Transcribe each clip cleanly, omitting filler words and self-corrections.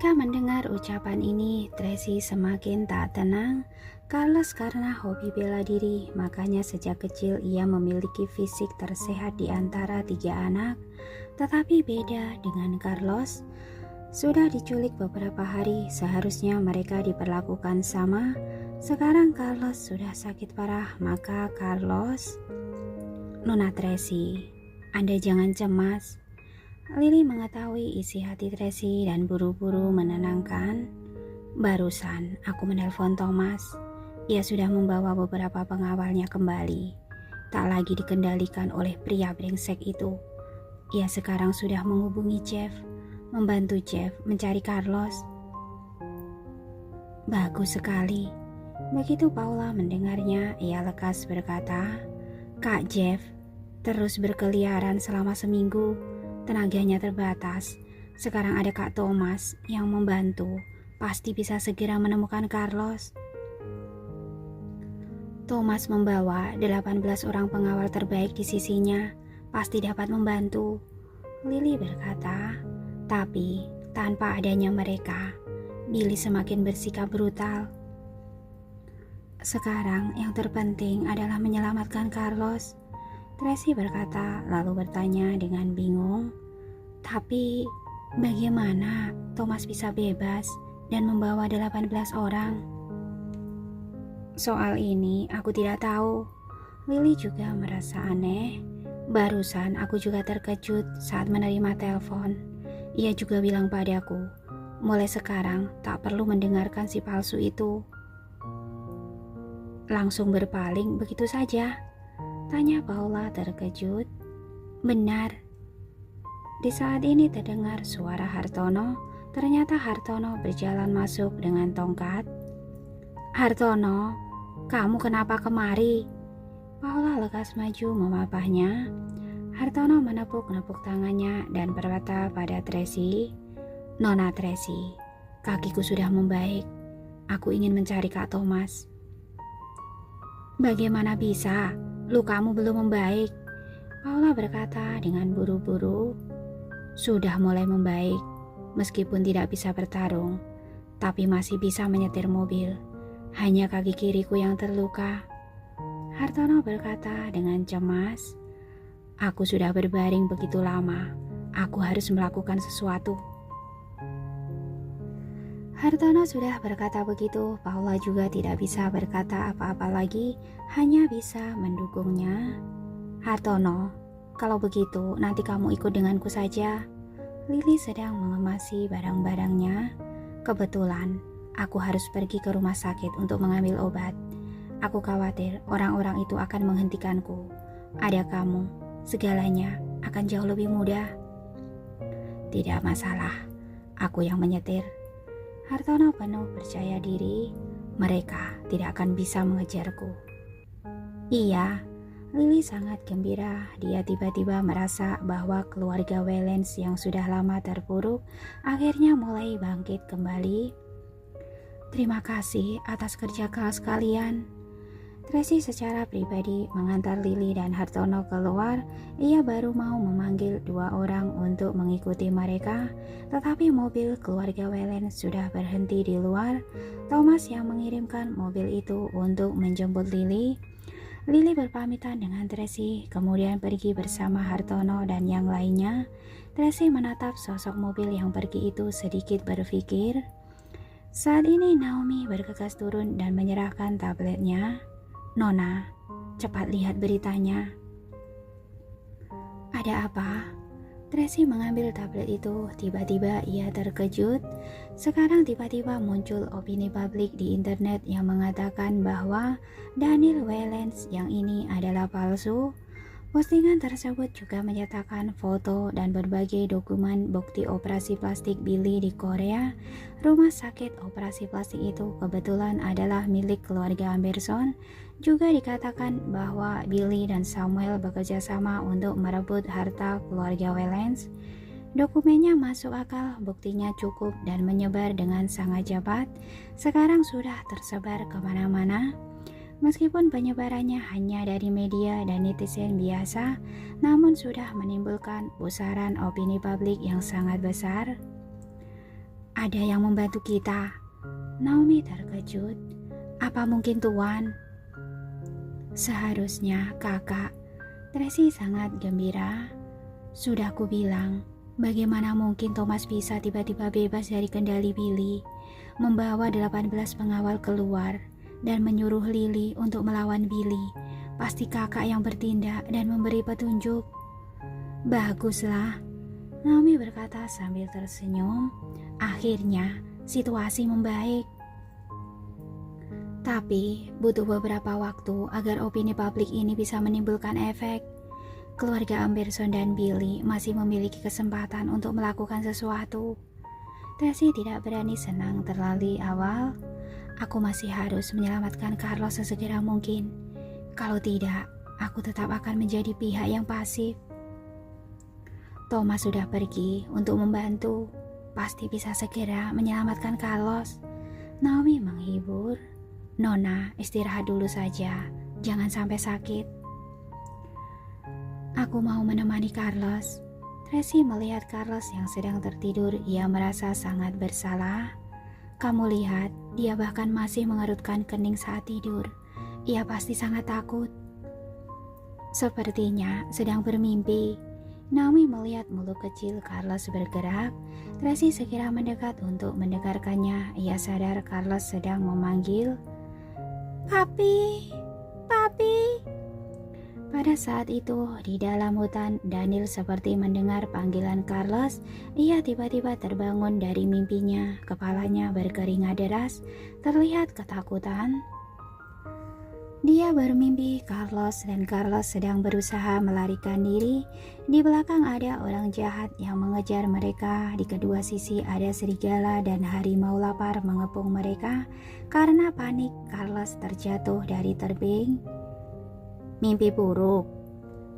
Ketika mendengar ucapan ini, Tracy semakin tak tenang. Carlos karena hobi bela diri, makanya sejak kecil ia memiliki fisik tersehat di antara 3 anak. Tetapi beda dengan Carlos, sudah diculik beberapa hari, seharusnya mereka diperlakukan sama. Sekarang Carlos sudah sakit parah, maka Carlos... Nona Tracy, Anda jangan cemas. Lily mengetahui isi hati Tracy dan buru-buru menenangkan. Barusan aku menelpon Thomas. Ia sudah membawa beberapa pengawalnya kembali. Tak lagi dikendalikan oleh pria brengsek itu. Ia sekarang sudah menghubungi Jeff, membantu Jeff mencari Carlos. Bagus sekali. Begitu Paula mendengarnya, ia lekas berkata, Kak Jeff terus berkeliaran selama seminggu. Tenaganya terbatas. Sekarang ada Kak Thomas yang membantu. Pasti bisa segera menemukan Carlos. Thomas membawa 18 orang pengawal terbaik di sisinya. Pasti dapat membantu. Lily berkata, tapi tanpa adanya mereka, Billy semakin bersikap brutal. Sekarang yang terpenting adalah menyelamatkan Carlos. Tracy berkata, lalu bertanya dengan bingung, tapi bagaimana Thomas bisa bebas dan membawa 18 orang? Soal ini aku tidak tahu. Lily juga merasa aneh. Barusan aku juga terkejut saat menerima telepon. Ia juga bilang padaku, mulai sekarang tak perlu mendengarkan si palsu itu. Langsung berpaling begitu saja? Tanya Paula terkejut. Benar. Di saat ini terdengar suara Hartono. Ternyata Hartono berjalan masuk dengan tongkat. Hartono, kamu kenapa kemari? Paula lekas maju memapahnya. Hartono menepuk-nepuk tangannya dan berkata pada Tracy, Nona Tracy, kakiku sudah membaik. Aku ingin mencari Kak Thomas. Bagaimana bisa? Lukamu belum membaik. Paula berkata dengan buru-buru. Sudah mulai membaik, meskipun tidak bisa bertarung, tapi masih bisa menyetir mobil. Hanya kaki kiriku yang terluka. Hartono berkata dengan cemas. Aku sudah berbaring begitu lama. Aku harus melakukan sesuatu. Hartono sudah berkata begitu, Paula juga tidak bisa berkata apa-apa lagi, hanya bisa mendukungnya. Hartono, kalau begitu nanti kamu ikut denganku saja. Lily sedang mengemasi barang-barangnya. Kebetulan, aku harus pergi ke rumah sakit untuk mengambil obat. Aku khawatir orang-orang itu akan menghentikanku. Ada kamu, segalanya akan jauh lebih mudah. Tidak masalah, aku yang menyetir. Hartono penuh percaya diri, mereka tidak akan bisa mengejarku. Iya, Lily sangat gembira. Dia tiba-tiba merasa bahwa keluarga Wellens yang sudah lama terpuruk akhirnya mulai bangkit kembali. Terima kasih atas kerja keras kalian. Tracy secara pribadi mengantar Lily dan Hartono keluar. Ia baru mau memanggil 2 orang untuk mengikuti mereka, tetapi mobil keluarga Wellens sudah berhenti di luar. Thomas yang mengirimkan mobil itu untuk menjemput Lily. Lily berpamitan dengan Tracy, kemudian pergi bersama Hartono dan yang lainnya. Tracy menatap sosok mobil yang pergi itu sedikit berpikir. Saat ini Naomi bergegas turun dan menyerahkan tabletnya. Nona, cepat lihat beritanya. Ada apa? Tracy mengambil tablet itu. Tiba-tiba ia terkejut. Sekarang tiba-tiba muncul opini publik di internet yang mengatakan bahwa Daniel Wellens yang ini adalah palsu. Postingan tersebut juga menyatakan foto dan berbagai dokumen bukti operasi plastik Billy di Korea. Rumah sakit operasi plastik itu kebetulan adalah milik keluarga Anderson. Juga dikatakan bahwa Billy dan Samuel bekerja sama untuk merebut harta keluarga Wellens. Dokumennya masuk akal, buktinya cukup dan menyebar dengan sangat cepat. Sekarang sudah tersebar kemana-mana. Meskipun penyebarannya hanya dari media dan netizen biasa, namun sudah menimbulkan pusaran opini publik yang sangat besar. Ada yang membantu kita. Naomi terkejut. Apa mungkin Tuan? Seharusnya kakak. Tracy sangat gembira. Sudah kubilang, bagaimana mungkin Thomas bisa tiba-tiba bebas dari kendali Billy, membawa 18 pengawal keluar, dan menyuruh Lily untuk melawan Billy. Pasti kakak yang bertindak dan memberi petunjuk. Baguslah, Naomi berkata sambil tersenyum. Akhirnya, situasi membaik. Tapi, butuh beberapa waktu agar opini publik ini bisa menimbulkan efek. Keluarga Amberson dan Billy masih memiliki kesempatan untuk melakukan sesuatu. Tracy tidak berani senang terlalu awal. Aku masih harus menyelamatkan Carlos sesegera mungkin. Kalau tidak, aku tetap akan menjadi pihak yang pasif. Thomas sudah pergi untuk membantu. Pasti bisa segera menyelamatkan Carlos. Naomi menghibur. Nona, istirahat dulu saja. Jangan sampai sakit. Aku mau menemani Carlos. Tracy melihat Carlos yang sedang tertidur. Ia merasa sangat bersalah. Kamu lihat, dia bahkan masih mengerutkan kening saat tidur. Ia pasti sangat takut. Sepertinya sedang bermimpi. Naomi melihat mulut kecil Carlos bergerak. Tracy segera mendekat untuk mendengarkannya. Ia sadar Carlos sedang memanggil, "Papi, papi." Pada saat itu, di dalam hutan, Daniel seperti mendengar panggilan Carlos. Ia tiba-tiba terbangun dari mimpinya. Kepalanya berkeringat deras, terlihat ketakutan. Dia bermimpi Carlos dan Carlos sedang berusaha melarikan diri. Di belakang ada orang jahat yang mengejar mereka. Di kedua sisi ada serigala dan harimau lapar mengepung mereka. Karena panik, Carlos terjatuh dari tebing. Mimpi buruk.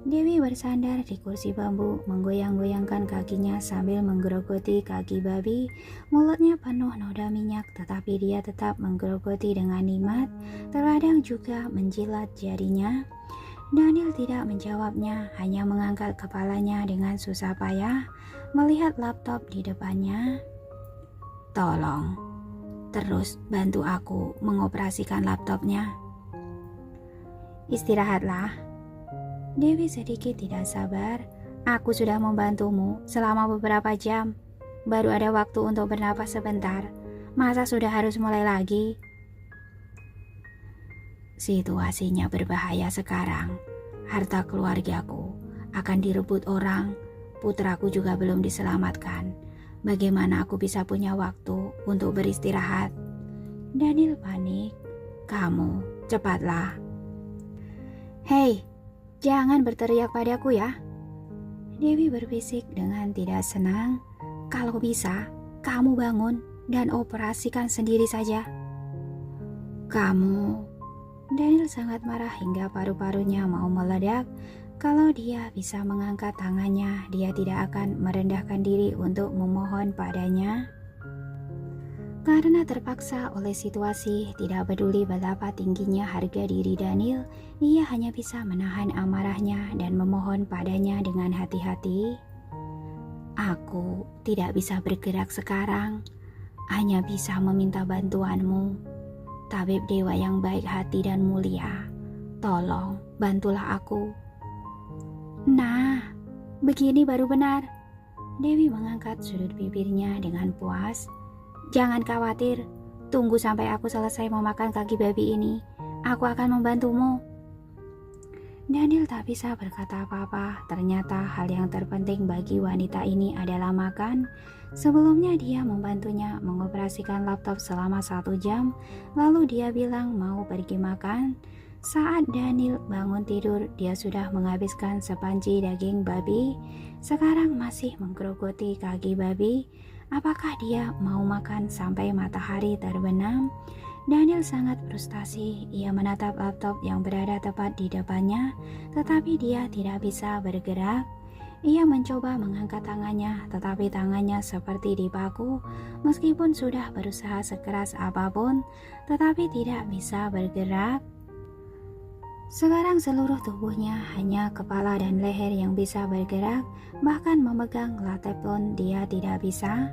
Dewi bersandar di kursi bambu, menggoyang-goyangkan kakinya sambil menggerogoti kaki babi. Mulutnya penuh noda minyak, tetapi dia tetap menggerogoti dengan nikmat, terkadang juga menjilat jarinya. Daniel tidak menjawabnya, hanya mengangkat kepalanya dengan susah payah, melihat laptop di depannya. Tolong, terus bantu aku mengoperasikan laptopnya. Istirahatlah. Dewi sedikit tidak sabar. Aku sudah membantumu selama beberapa jam. Baru ada waktu untuk bernapas sebentar. Masa sudah harus mulai lagi? Situasinya berbahaya sekarang. Harta keluargaku akan direbut orang. Putraku juga belum diselamatkan. Bagaimana aku bisa punya waktu untuk beristirahat? Daniel panik. Kamu, cepatlah. Hei, jangan berteriak padaku ya. Dewi berbisik dengan tidak senang. Kalau bisa, kamu bangun dan operasikan sendiri saja. Kamu... Daniel sangat marah hingga paru-parunya mau meledak. Kalau dia bisa mengangkat tangannya, dia tidak akan merendahkan diri untuk memohon padanya. Karena terpaksa oleh situasi, tidak peduli betapa tingginya harga diri Daniel, ia hanya bisa menahan amarahnya dan memohon padanya dengan hati-hati. Aku tidak bisa bergerak sekarang, hanya bisa meminta bantuanmu. Tabib dewa yang baik hati dan mulia, tolong bantulah aku. Nah, begini baru benar. Dewi mengangkat sudut bibirnya dengan puas. Jangan khawatir, tunggu sampai aku selesai memakan kaki babi ini. Aku akan membantumu. Daniel tak bisa berkata apa-apa. Ternyata hal yang terpenting bagi wanita ini adalah makan. Sebelumnya dia membantunya mengoperasikan laptop selama 1 jam. Lalu dia bilang mau pergi makan. Saat Daniel bangun tidur, dia sudah menghabiskan sepanci daging babi. Sekarang masih menggerogoti kaki babi. Apakah dia mau makan sampai matahari terbenam? Daniel sangat frustasi. Ia menatap laptop yang berada tepat di depannya, tetapi dia tidak bisa bergerak. Ia mencoba mengangkat tangannya, tetapi tangannya seperti dipaku. Meskipun sudah berusaha sekeras apapun, tetapi tidak bisa bergerak. Sekarang seluruh tubuhnya hanya kepala dan leher yang bisa bergerak, bahkan memegang latte pun dia tidak bisa.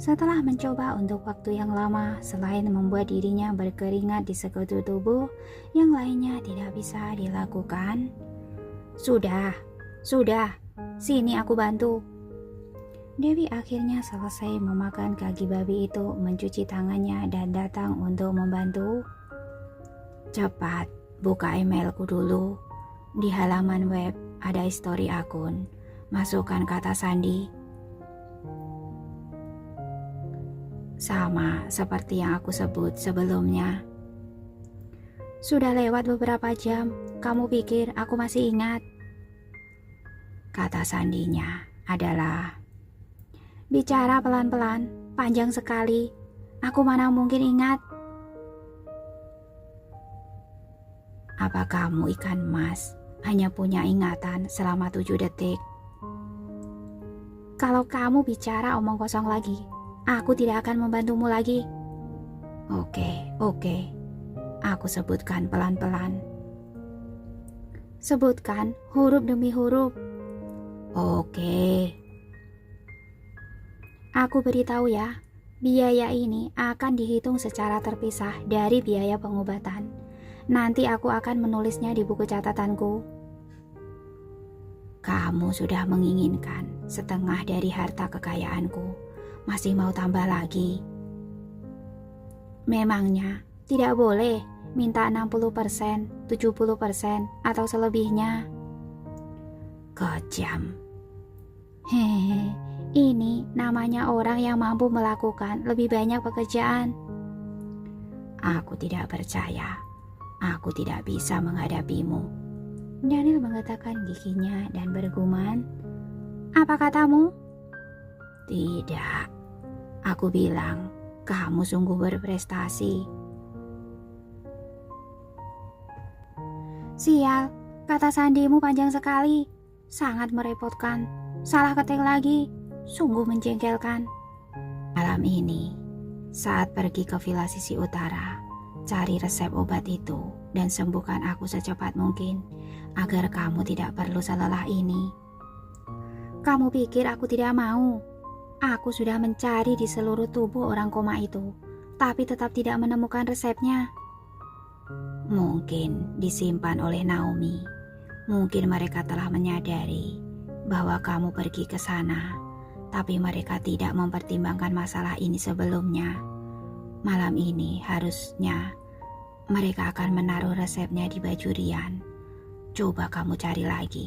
Setelah mencoba untuk waktu yang lama, selain membuat dirinya berkeringat di sekujur tubuh, yang lainnya tidak bisa dilakukan. Sudah, sini aku bantu. Dewi akhirnya selesai memakan kaki babi itu, mencuci tangannya dan datang untuk membantu. Cepat, buka emailku dulu. Di halaman web ada histori akun. Masukkan kata sandi. Sama seperti yang aku sebut sebelumnya. Sudah lewat beberapa jam, kamu pikir aku masih ingat? Kata sandinya adalah, bicara pelan-pelan, panjang sekali. Aku mana mungkin ingat. Apa kamu ikan emas hanya punya ingatan selama 7 detik? Kalau kamu bicara omong kosong lagi, aku tidak akan membantumu lagi. Oke. Aku sebutkan pelan-pelan. Sebutkan huruf demi huruf. Oke. Aku beritahu ya, biaya ini akan dihitung secara terpisah dari biaya pengobatan. Nanti aku akan menulisnya di buku catatanku. Kamu sudah menginginkan setengah dari harta kekayaanku. Masih mau tambah lagi? Memangnya tidak boleh minta 60%, 70% atau selebihnya? Kejam. Hehe, ini namanya orang yang mampu melakukan lebih banyak pekerjaan. Aku tidak percaya. Aku tidak bisa menghadapimu. Daniel menggetakkan giginya dan bergumam, apa katamu? Tidak. Aku bilang, kamu sungguh berprestasi. Sial, kata sandimu panjang sekali. Sangat merepotkan. Salah ketik lagi. Sungguh menjengkelkan. Malam ini, saat pergi ke Villa Sisi Utara, cari resep obat itu dan sembuhkan aku secepat mungkin, agar kamu tidak perlu selelah ini. Kamu pikir aku tidak mau? Aku sudah mencari di seluruh tubuh orang koma itu, tapi tetap tidak menemukan resepnya. Mungkin disimpan oleh Naomi. Mungkin mereka telah menyadari bahwa kamu pergi ke sana, tapi mereka tidak mempertimbangkan masalah ini sebelumnya. Malam ini harusnya mereka akan menaruh resepnya di baju Rian. Coba kamu cari lagi.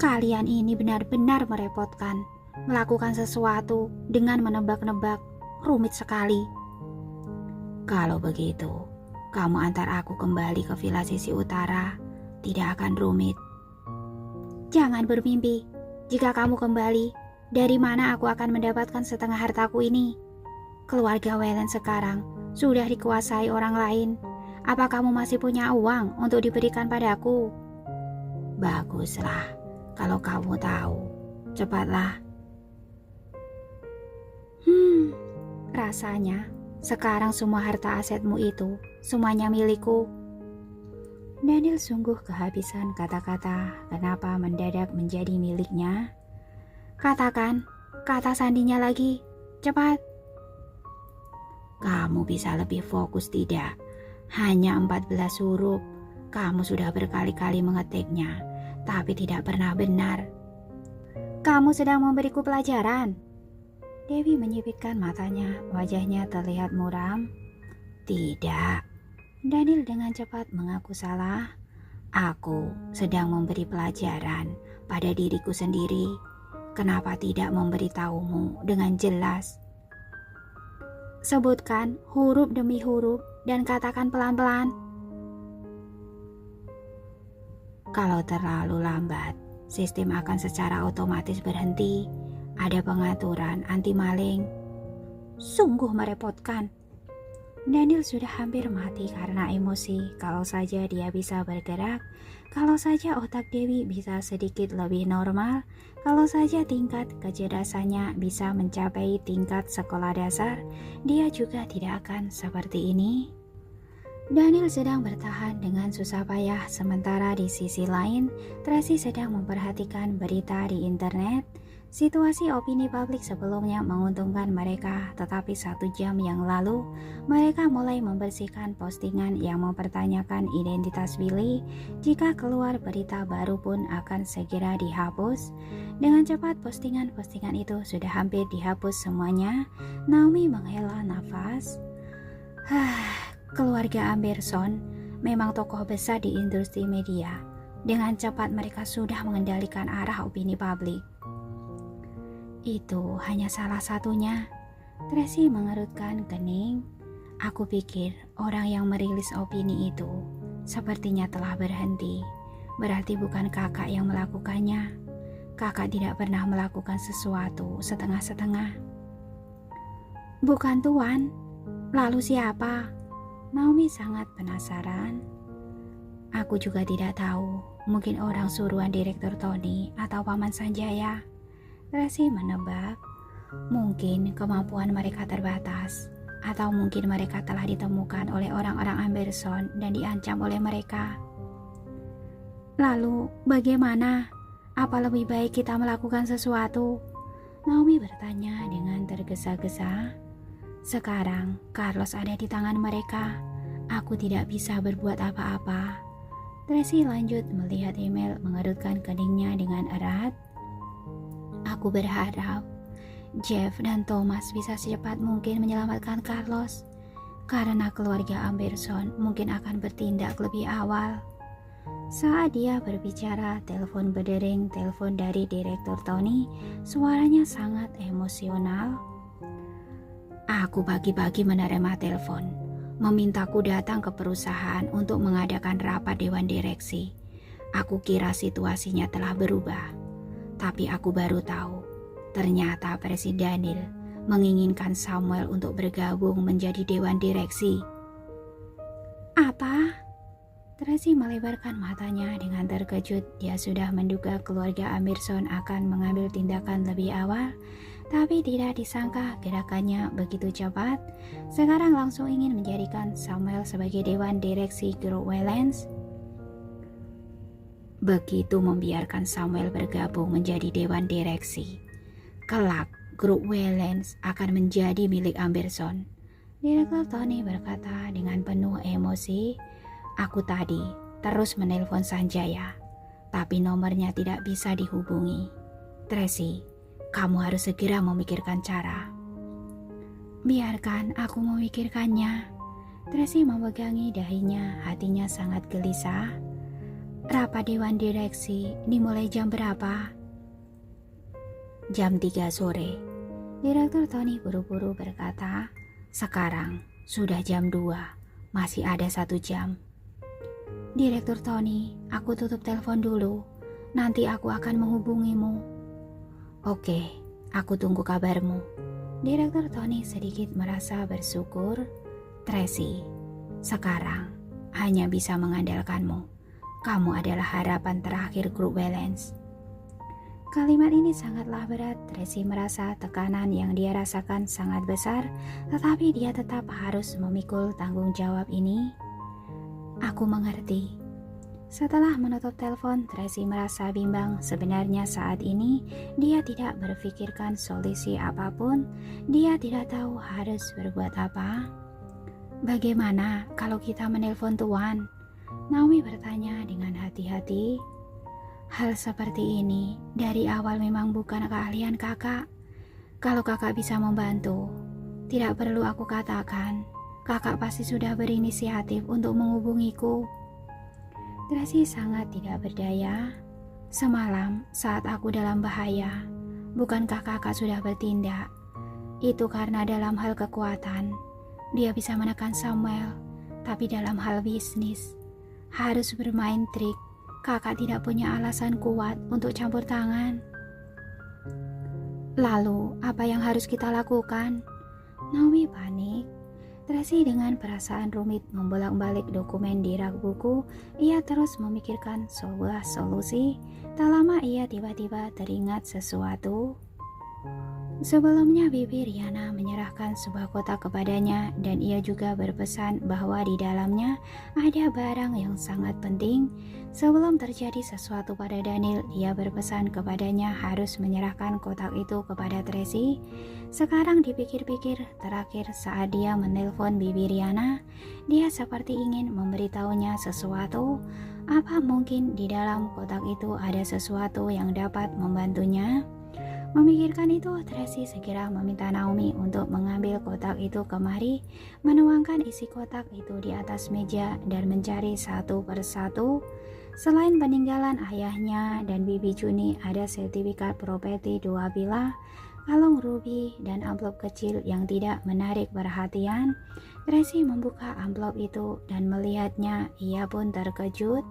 Kalian ini benar-benar merepotkan. Melakukan sesuatu dengan menebak-nebak, rumit sekali. Kalau begitu, kamu antar aku kembali ke Villa Sisi Utara. Tidak akan rumit. Jangan bermimpi. Jika kamu kembali, dari mana aku akan mendapatkan setengah hartaku ini? Keluarga Welen sekarang sudah dikuasai orang lain. Apa kamu masih punya uang untuk diberikan padaku? Baguslah, kalau kamu tahu. Cepatlah. Rasanya sekarang semua harta asetmu itu semuanya milikku. Daniel sungguh kehabisan kata-kata kenapa mendadak menjadi miliknya. Katakan, kata sandinya lagi, cepat. Kamu bisa lebih fokus tidak? Hanya 14 huruf. Kamu sudah berkali-kali mengetiknya, tapi tidak pernah benar. Kamu sedang memberiku pelajaran. Dewi menyipitkan matanya, wajahnya terlihat muram. Tidak. Daniel dengan cepat mengaku salah. Aku sedang memberi pelajaran pada diriku sendiri. Kenapa tidak memberitahumu dengan jelas? Sebutkan huruf demi huruf dan katakan pelan-pelan. Kalau terlalu lambat, sistem akan secara otomatis berhenti. Ada pengaturan anti maling. Sungguh merepotkan. Daniel sudah hampir mati karena emosi. Kalau saja dia bisa bergerak, kalau saja otak Dewi bisa sedikit lebih normal, kalau saja tingkat kecerdasannya bisa mencapai tingkat sekolah dasar, dia juga tidak akan seperti ini. Daniel sedang bertahan dengan susah payah, sementara di sisi lain, Tracy sedang memperhatikan berita di internet. Situasi opini publik sebelumnya menguntungkan mereka, tetapi 1 jam yang lalu, mereka mulai membersihkan postingan yang mempertanyakan identitas Billy. Jika keluar berita baru pun akan segera dihapus. Dengan cepat postingan-postingan itu sudah hampir dihapus semuanya. Naomi menghela nafas. Keluarga Amberson memang tokoh besar di industri media. Dengan cepat mereka sudah mengendalikan arah opini publik. Itu hanya salah satunya. Tracy mengerutkan kening. Aku pikir orang yang merilis opini itu sepertinya telah berhenti. Berarti bukan kakak yang melakukannya. Kakak tidak pernah melakukan sesuatu setengah-setengah. Bukan Tuan. Lalu siapa? Naomi sangat penasaran. Aku juga tidak tahu. Mungkin orang suruhan Direktur Tony atau Paman Sanjaya. Tracy menebak, mungkin kemampuan mereka terbatas, atau mungkin mereka telah ditemukan oleh orang-orang Amberson dan diancam oleh mereka. Lalu, bagaimana? Apa lebih baik kita melakukan sesuatu? Naomi bertanya dengan tergesa-gesa. Sekarang, Carlos ada di tangan mereka. Aku tidak bisa berbuat apa-apa. Tracy lanjut melihat email, mengerutkan keningnya dengan erat. Aku berharap Jeff dan Thomas bisa secepat mungkin menyelamatkan Carlos, karena keluarga Amberson mungkin akan bertindak lebih awal. Saat dia berbicara, telepon berdering, telepon dari Direktur Tony. Suaranya sangat emosional. Aku pagi-pagi menerima telepon, memintaku datang ke perusahaan untuk mengadakan rapat dewan direksi. Aku kira situasinya telah berubah. Tapi aku baru tahu, ternyata Presiden Daniel menginginkan Samuel untuk bergabung menjadi dewan direksi. Apa? Tracy melebarkan matanya dengan terkejut. Dia sudah menduga keluarga Amberson akan mengambil tindakan lebih awal, tapi tidak disangka gerakannya begitu cepat. Sekarang langsung ingin menjadikan Samuel sebagai dewan direksi Grup Waylands. Begitu membiarkan Samuel bergabung menjadi dewan direksi, kelak Grup Waylands akan menjadi milik Amberson. Direktur Tony berkata dengan penuh emosi. Aku tadi terus menelpon Sanjaya, tapi nomornya tidak bisa dihubungi. Tracy, kamu harus segera memikirkan cara. Biarkan aku memikirkannya. Tracy memegangi dahinya, hatinya sangat gelisah. Rapat dewan direksi dimulai jam berapa? Jam 3 sore. Direktur Tony buru-buru berkata, sekarang sudah jam 2, masih ada 1 jam. Direktur Tony, aku tutup telepon dulu, nanti aku akan menghubungimu. Oke, aku tunggu kabarmu. Direktur Tony sedikit merasa bersyukur. Tracy, sekarang hanya bisa mengandalkanmu. Kamu adalah harapan terakhir Grup Waylands. Kalimat ini sangatlah berat. Tracy merasa tekanan yang dia rasakan sangat besar, tetapi dia tetap harus memikul tanggung jawab ini. Aku mengerti. Setelah menutup telepon, Tracy merasa bimbang. Sebenarnya saat ini dia tidak berpikirkan solusi apapun. Dia tidak tahu harus berbuat apa. Bagaimana kalau kita menelpon Tuan? Naomi bertanya dengan hati-hati. Hal seperti ini dari awal memang bukan keahlian kakak. Kalau kakak bisa membantu, tidak perlu aku katakan. Kakak pasti sudah berinisiatif untuk menghubungiku. Tracy sangat tidak berdaya. Semalam saat aku dalam bahaya, bukankah kakak sudah bertindak? Itu karena dalam hal kekuatan, dia bisa menekan Samuel. Tapi dalam hal bisnis, harus bermain trik. Kakak tidak punya alasan kuat untuk campur tangan. Lalu, apa yang harus kita lakukan? Naomi panik. Tracy dengan perasaan rumit membolak-balik dokumen di rak buku. Ia terus memikirkan sebuah solusi. Tak lama ia tiba-tiba teringat sesuatu. Sebelumnya Bibi Riana menyerahkan sebuah kotak kepadanya dan ia juga berpesan bahwa di dalamnya ada barang yang sangat penting. Sebelum terjadi sesuatu pada Daniel, dia berpesan kepadanya harus menyerahkan kotak itu kepada Tracy. Sekarang dipikir-pikir, terakhir saat dia menelpon Bibi Riana, dia seperti ingin memberitahunya sesuatu. Apa mungkin di dalam kotak itu ada sesuatu yang dapat membantunya? Memikirkan itu, Tracy segera meminta Naomi untuk mengambil kotak itu kemari, menuangkan isi kotak itu di atas meja dan mencari satu persatu. Selain peninggalan ayahnya dan Bibi Juni, ada sertifikat properti 2 villa, kalung ruby, dan amplop kecil yang tidak menarik perhatian. Tracy membuka amplop itu dan melihatnya, ia pun terkejut.